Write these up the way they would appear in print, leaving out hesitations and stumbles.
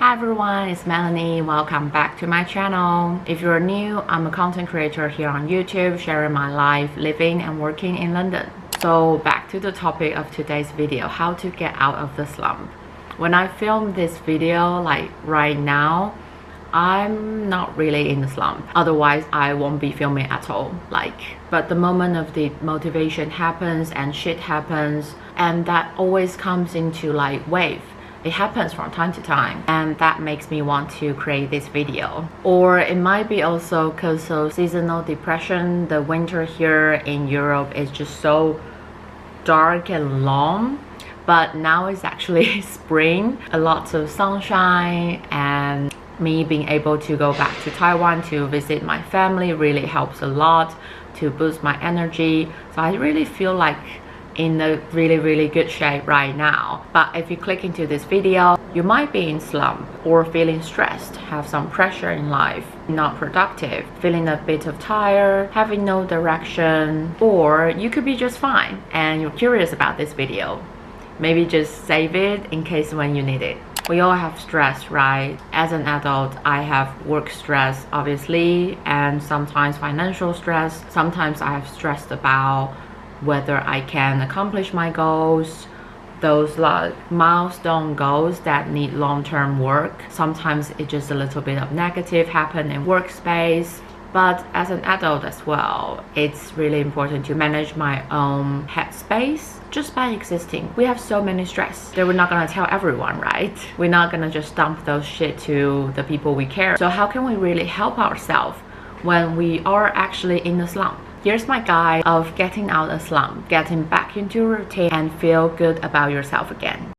Hi everyone, it's Melanie. Welcome back to my channel. If you're new, I'm a content creator here on YouTube, sharing my life living and working in London. So back to the topic of today's video, how to get out of the slump. When I film this video, like right now, I'm not really in the slump. Otherwise, I won't be filming at all. But the moment of the motivation happens and shit happens, and that always comes into like wave. It happens from time to time, and that makes me want to create this video. Or it might be also because of seasonal depression. The winter here in Europe is just so dark and long, but now it's actually spring, a lot of sunshine, and me being able to go back to Taiwan to visit my family really helps a lot to boost my energy. So I really feel like in a really good shape right now. But if you click into this video, you might be in slump or feeling stressed, have some pressure in life, not productive, feeling a bit of tired, having no direction, or you could be just fine and you're curious about this video. Maybe just save it in case when you need it. We all have stress, right? As an adult, I have work stress, obviously, and sometimes financial stress. Sometimes I have stressed about whether I can accomplish my goals, those like milestone goals that need long-term work. Sometimes it's just a little bit of negative happen in workspace. But as an adult as well, it's really important to manage my own headspace just by existing. We have so many stress that we're not gonna tell everyone, right? We're not gonna just dump those shit to the people we care. So how can we really help ourselves when we are actually in a slump? Here's my guide of getting out of slump, getting back into routine and feel good about yourself again.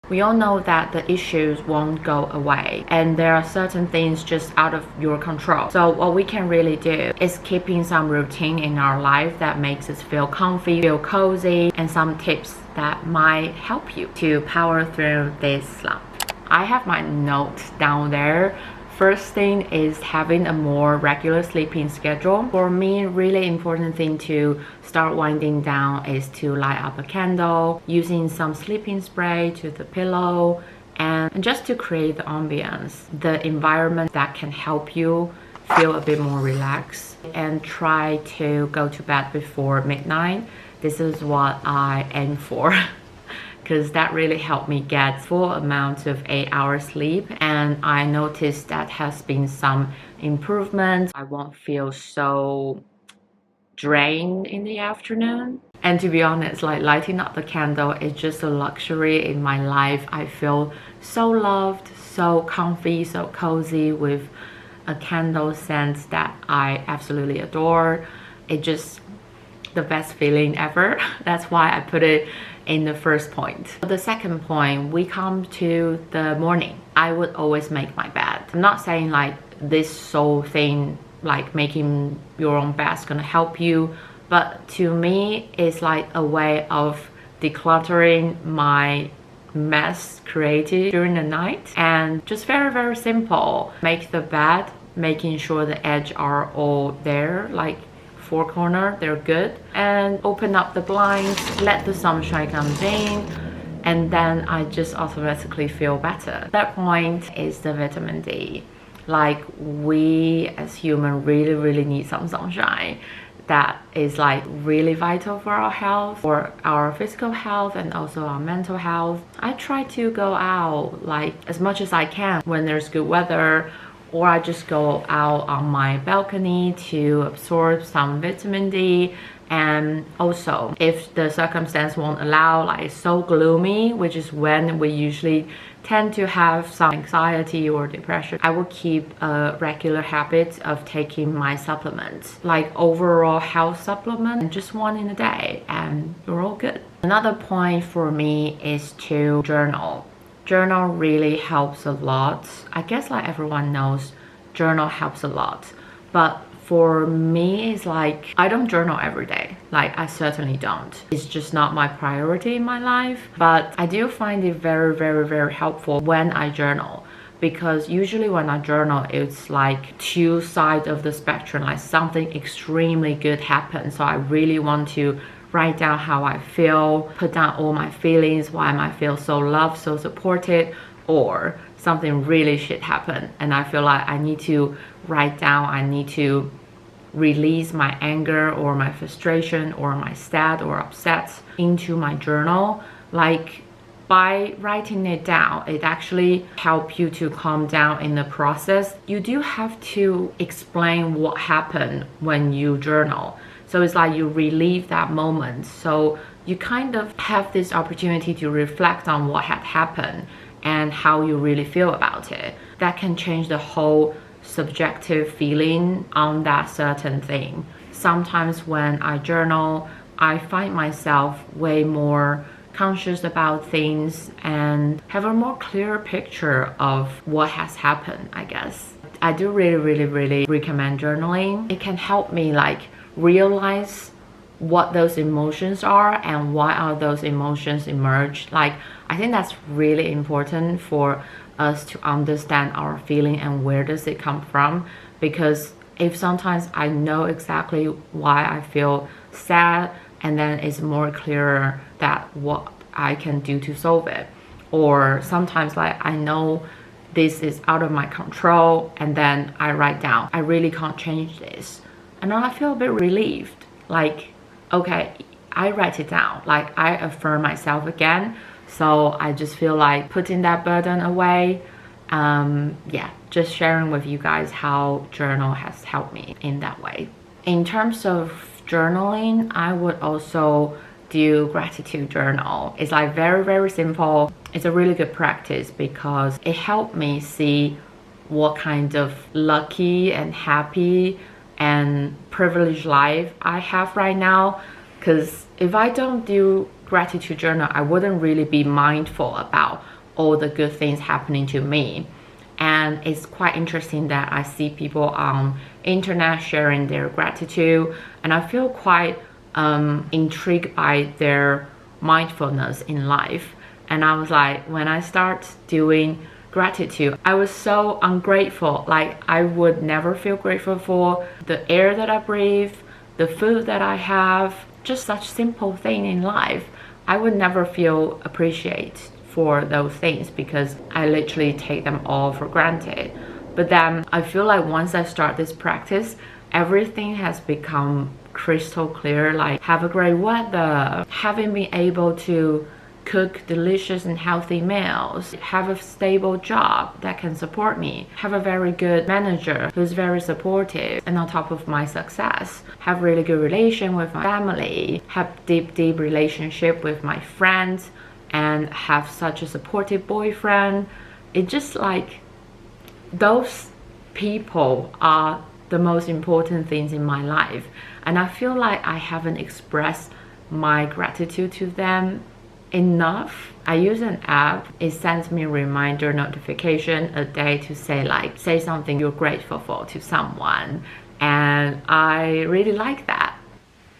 We all know that the issues won't go away and there are certain things just out of your control. So what we can really do is keeping some routine in our life that makes us feel comfy, feel cozy, and some tips that might help you to power through this slump. I have my notes down there. First thing is having a more regular sleeping schedule. For me, really important thing to start winding down is to light up a candle, using some sleeping spray to the pillow, and just to create the ambience, the environment that can help you feel a bit more relaxed. And try to go to bed before midnight. This is what I aim for. Because that really helped me get full amount of 8 hours sleep, and I noticed that has been some improvements. I won't feel so drained in the afternoon. And to be honest, like lighting up the candle is just a luxury in my life. I feel so loved, so comfy, so cozy with a candle scent that I absolutely adore. It just the best feeling ever. That's why I put it in the first point. The second point, we come to the morning. I would always make my bed. I'm not saying like this sole thing, like making your own bed is gonna help you, but to me, it's like a way of decluttering my mess created during the night. And just very simple. Make the bed, making sure the edges are all there, like four corner, they're good, and open up the blinds, let the sunshine come in, and then I just automatically feel better. That point is the vitamin D. Like we as humans really need some sunshine. That is like really vital for our health, for our physical health, and also our mental health. I try to go out like as much as I can when there's good weather, or I just go out on my balcony to absorb some vitamin D. And also, if the circumstance won't allow, like it's so gloomy, which is when we usually tend to have some anxiety or depression, I will keep a regular habit of taking my supplements, like overall health supplement, just one in a day, and you're all good. Another point for me is to journal. Journal really helps a lot. I guess like everyone knows, journal helps a lot. But for me, it's like I don't journal every day. Like I certainly don't. It's just not my priority in my life. But I do find it very helpful when I journal. Because usually when I journal, it's like two sides of the spectrum, like something extremely good happens. So I really want to write down how I feel, put down all my feelings, why I feel so loved, so supported, or something really shit happened and I feel like I need to write down, I need to release my anger or my frustration or my sad or upset into my journal. Like by writing it down, it actually helps you to calm down in the process. You do have to explain what happened when you journal. So it's like you relive that moment. So you kind of have this opportunity to reflect on what had happened and how you really feel about it. That can change the whole subjective feeling on that certain thing. Sometimes when I journal, I find myself way more conscious about things and have a more clear picture of what has happened, I guess. I do really recommend journaling. It can help me like realize what those emotions are and why are those emotions emerge. Like I think that's really important for us to understand our feeling and where does it come from, because if sometimes I know exactly why I feel sad and then it's more clearer that what I can do to solve it, or sometimes like I know this is out of my control and then I write down I really can't change this, and then I feel a bit relieved, like okay, I write it down, like I affirm myself again. So I just feel like putting that burden away. Yeah, just sharing with you guys how journal has helped me in that way. In terms of journaling, I would also do gratitude journal. It's like very simple. It's a really good practice because it helped me see what kind of lucky and happy and privileged life I have right now. Because if I don't do gratitude journal, I wouldn't really be mindful about all the good things happening to me. And it's quite interesting that I see people on internet sharing their gratitude, and I feel quite intrigued by their mindfulness in life. And I was like, when I start doing gratitude, I was so ungrateful. Like I would never feel grateful for the air that I breathe, the food that I have, just such simple thing in life. I would never feel appreciated for those things because I literally take them all for granted. But then I feel like once I start this practice, everything has become crystal clear. Like have a great weather, having been able to cook delicious and healthy meals, have a stable job that can support me, have a very good manager who's very supportive and on top of my success, have really good relation with my family, have deep relationship with my friends, and have such a supportive boyfriend. It just like those people are the most important things in my life, and I feel like I haven't expressed my gratitude to them enough. I use an app. It sends me a reminder notification a day to say something you're grateful for to someone, and I really like that.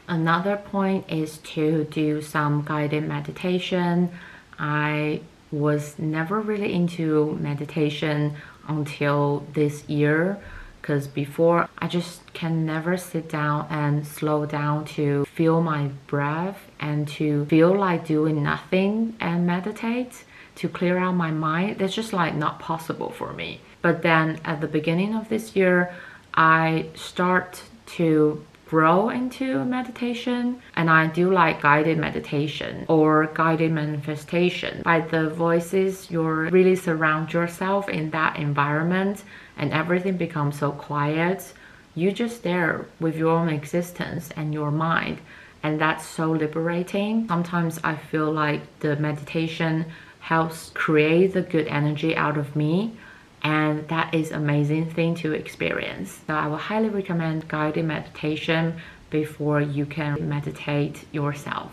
Another point is to do some guided meditation. I was never really into meditation until this year, because before I just can never sit down and slow down to feel my breath and to feel like doing nothing and meditate to clear out my mind. That's just like not possible for me. But then at the beginning of this year, I start to grow into meditation, and I do like guided meditation or guided manifestation. By the voices, you really surround yourself in that environment and everything becomes so quiet. You just there with your own existence and your mind, and that's so liberating. Sometimes I feel like the meditation helps create the good energy out of me, and that is amazing thing to experience. So I would highly recommend guided meditation before you can meditate yourself.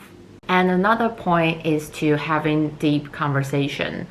And another point is to having deep conversation.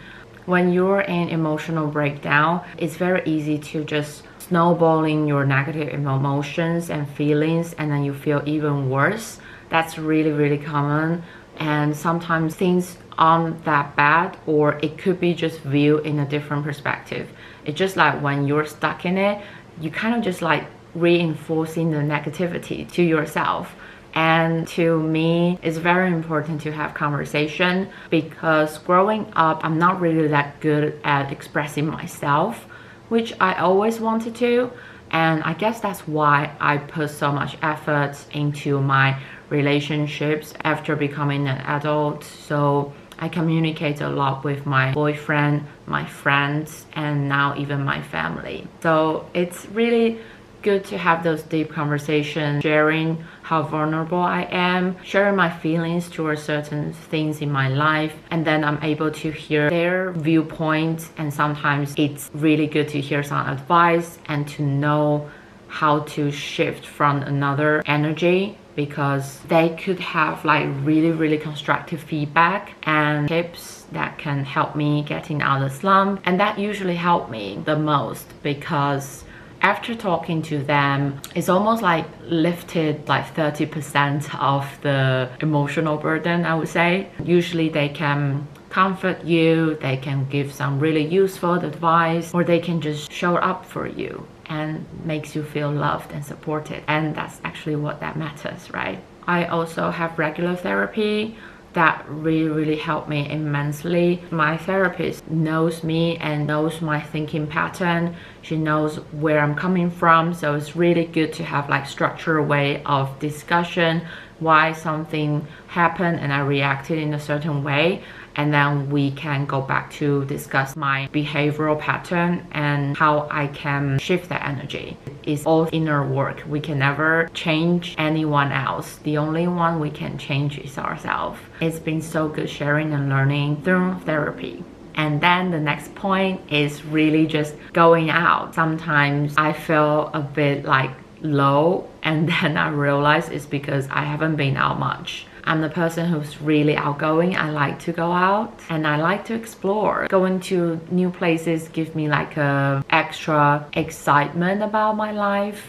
When you're in emotional breakdown, it's very easy to just snowballing your negative emotions and feelings, and then you feel even worse. That's really common, and sometimes things aren't that bad, or it could be just viewed in a different perspective. It's just like when you're stuck in it, you kind of just like reinforcing the negativity to yourself. And to me, it's very important to have conversation because growing up, I'm not really that good at expressing myself, which I always wanted to. And I guess that's why I put so much effort into my relationships after becoming an adult. So I communicate a lot with my boyfriend, my friends, and now even my family. So it's really good to have those deep conversations, sharing how vulnerable I am, sharing my feelings towards certain things in my life, and then I'm able to hear their viewpoint. And sometimes it's really good to hear some advice and to know how to shift from another energy, because they could have like really constructive feedback and tips that can help me getting out of the slump. And that usually helped me the most, because after talking to them, it's almost like lifted like 30% of the emotional burden, I would say. Usually they can comfort you, they can give some really useful advice, or they can just show up for you and makes you feel loved and supported. And that's actually what that matters, right? I also have regular therapy that really helped me immensely. My therapist knows me and knows my thinking pattern. She knows where I'm coming from, so it's really good to have like structured way of discussion, why something happened and I reacted in a certain way, and then we can go back to discuss my behavioral pattern and how I can shift that energy. It's all inner work. We can never change anyone else. The only one we can change is ourselves. It's been so good sharing and learning through therapy. And then the next point is really just going out. Sometimes I feel a bit like low, and then I realize it's because I haven't been out much. I'm the person who's really outgoing. I like to go out and I like to explore. Going to new places gives me like a extra excitement about my life,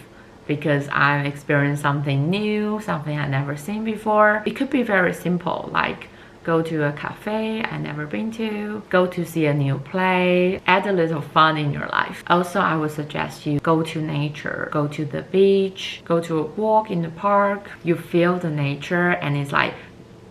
because I'm experiencing something new, something I've never seen before. It could be very simple, like go to a cafe I've never been to, go to see a new play, add a little fun in your life. Also, I would suggest you go to nature, go to the beach, go to a walk in the park. You feel the nature and it's like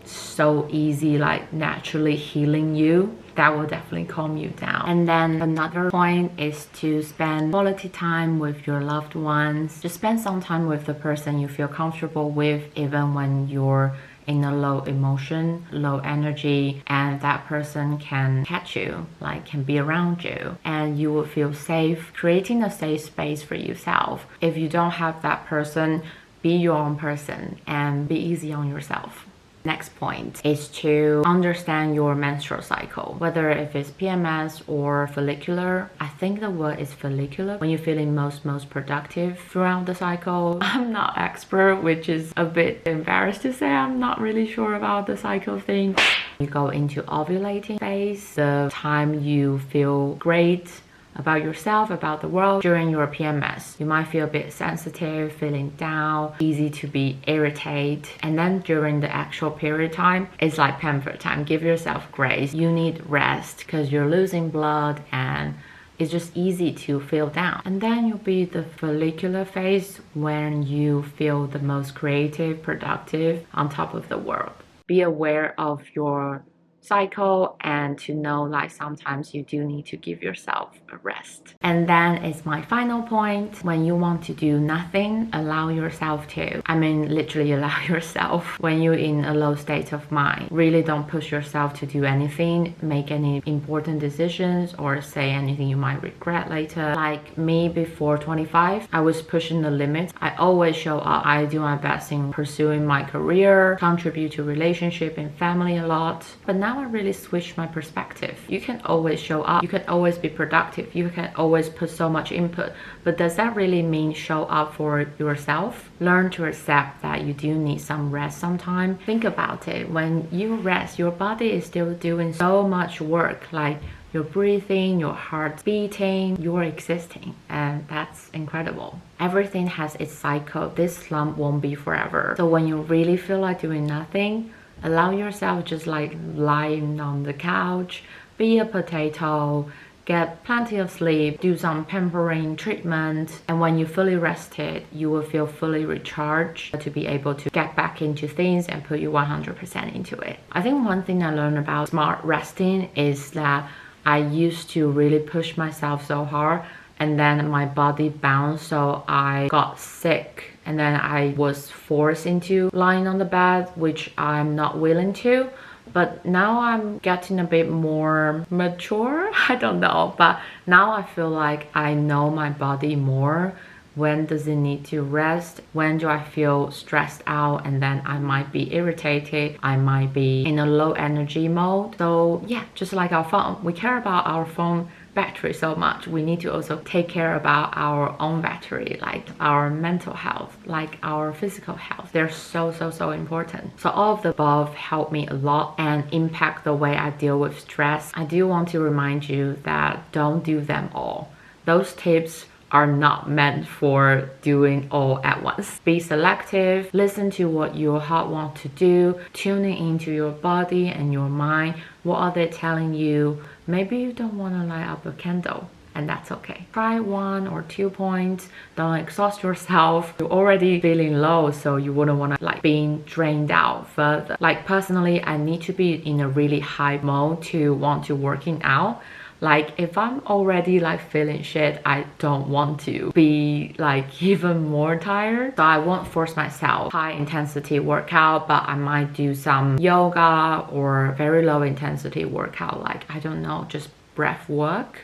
so easy, like naturally healing you. That will definitely calm you down. And then another point is to spend quality time with your loved ones. Just spend some time with the person you feel comfortable with, even when you're in a low emotion, low energy, and that person can catch you, like can be around you, and you will feel safe, creating a safe space for yourself. If you don't have that person, be your own person and be easy on yourself. Next point is to understand your menstrual cycle, whether if it's PMS or follicular. I think the word is follicular, when you're feeling most productive throughout the cycle. I'm not expert, which is a bit embarrassed to say. I'm not really sure about the cycle thing. You go into ovulating phase, the time you feel great about yourself, about the world. During your PMS, you might feel a bit sensitive, feeling down, easy to be irritated. And then during the actual period time, it's like pamper time. Give yourself grace. You need rest because you're losing blood and it's just easy to feel down. And then you'll be the follicular phase, when you feel the most creative, productive, on top of the world. Be aware of your cycle and to know like sometimes you do need to give yourself a rest. And then it's my final point. When you want to do nothing, allow yourself to. I mean, literally allow yourself. When you're in a low state of mind, really don't push yourself to do anything, make any important decisions, or say anything you might regret later. Like me before 25, I was pushing the limits. I always show up. I do my best in pursuing my career, contribute to relationship and family a lot. But now I really switched my perspective. You can always show up, you can always be productive, you can always put so much input, but does that really mean show up for yourself? Learn to accept that you do need some rest sometime. Think about it. When you rest, your body is still doing so much work, like you're breathing, your heart's beating, you're existing, and that's incredible. Everything has its cycle. This slump won't be forever. So when you really feel like doing nothing, allow yourself just like lying on the couch, be a potato, get plenty of sleep, do some pampering treatment, and when you're fully rested, you will feel fully recharged to be able to get back into things and put you 100% into it. I think one thing I learned about smart resting is that I used to really push myself so hard, and then my body bounced, so I got sick, and then I was forced into lying on the bed, which I'm not willing to. But now I'm getting a bit more mature, I don't know, but now I feel like I know my body more. When does it need to rest? When do I feel stressed out? And then I might be irritated. I might be in a low energy mode. So yeah, just like our phone, we care about our phone battery so much. We need to also take care about our own battery, like our mental health, like our physical health. They're so important. So all of the above help me a lot and impact the way I deal with stress. I do want to remind you that don't do them all. Those tips are not meant for doing all at once. Be selective, listen to what your heart wants to do, tuning into your body and your mind. What are they telling you? Maybe you don't want to light up a candle, and that's okay. Try 1 or 2 points. Don't exhaust yourself. You're already feeling low, so you wouldn't want to like being drained out further. Like personally, I need to be in a really high mode to want to working out. Like if I'm already like feeling shit, I don't want to be like even more tired. So I won't force myself high intensity workout, but I might do some yoga or very low intensity workout. Like, I don't know, just breath work,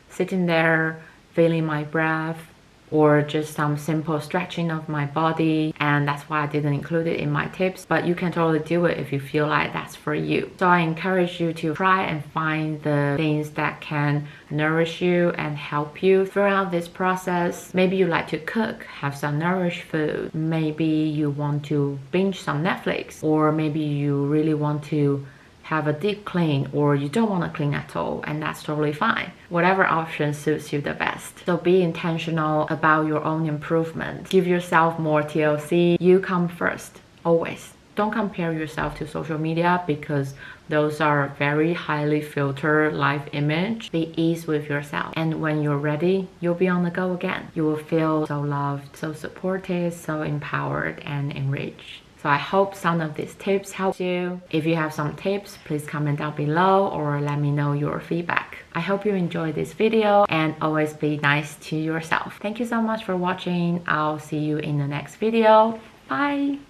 sitting there, feeling my breath, or just some simple stretching of my body. And that's why I didn't include it in my tips, but you can totally do it if you feel like that's for you. So I encourage you to try and find the things that can nourish you and help you throughout this process. Maybe you like to cook, have some nourished food. Maybe you want to binge some Netflix, or maybe you really want to have a deep clean, or you don't want to clean at all, and that's totally fine. Whatever option suits you the best. So be intentional about your own improvement. Give yourself more TLC. You come first, always. Don't compare yourself to social media, because those are very highly filtered life image. Be ease with yourself, and when you're ready, you'll be on the go again. You will feel so loved, so supported, so empowered and enriched. So I hope some of these tips help you. If you have some tips, please comment down below or let me know your feedback. I hope you enjoyed this video, and always be nice to yourself. Thank you so much for watching. I'll see you in the next video. Bye!